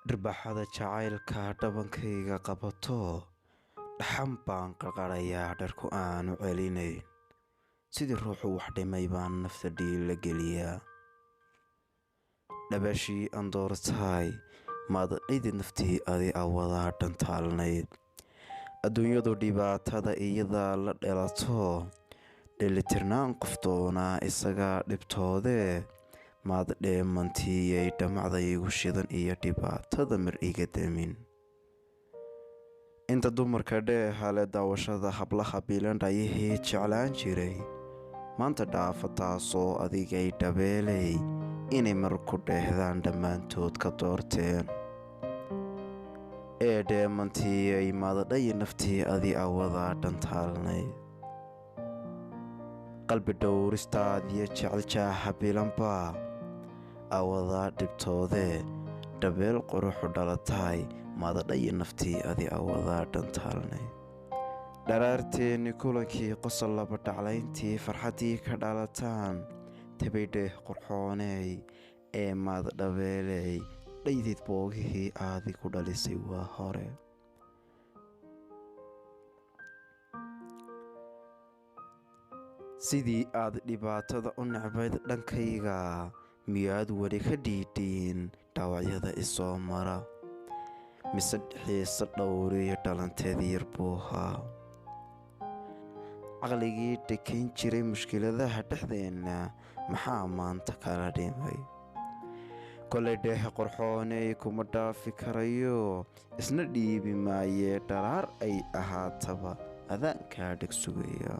Dharbaaxada jacaylka dhabankayga qabato, dhaxan baan qarqarayaa dharku aanu celinayn. Sidii ruuxu wax dhimay baan nafta dhiila geliyaa. Dhabaashii aan doortay maadadhaydii naftii adi awadaa dhantaalnayd. Adduunyadu dhibaatada iyadaa la dhalato, dheelitirnaan qof doonaa isagaa dhibtoodee. Maadadheemantiiyay dhamacday igu shidan iyo dhibaatada mar iga damin. Inta dumarka dheehale daawashada hablaha biilandhayihii jeclaan jiray, maanta dhaafa taasoo adigay dhabeelay inay mar ku dheehdaan dhammaantood ka doorteen. Dheemantiiyay maadadhayi naftii adi awadaa dhantaalnayd. Qalbi dhowristaadiyo jeceljaaha biilanbaa awadaa dhibtoodee. Dhabeel quruxu dhalatay maadadhayi naftii adi awadaa dhantaalnayd. Dharaarteenni kulankii qosol laba dhaclayntii farxaddii ka dhalataan. Tabaydheeh qurxooney ee maadadhabeeley dhaydid boogihii aadi ku dhalisay waa hore. Sidii aad dhibaatada u necbayd dhankayga, miyaad weli ka dhiidhiin dhaawacyada isoo mara? Mise xiise dhowriyo dhalanteedii yar buu ahaa. Caqligii dhekayn jiray mushkiladaha dhexdeenna maxaa maanta kala dhimay? Kolay dheeh qurxooney kuma dhaafi karayo, isna dhiibi maayee dharaar ay ahaataba adaan kaa dheg sugaya.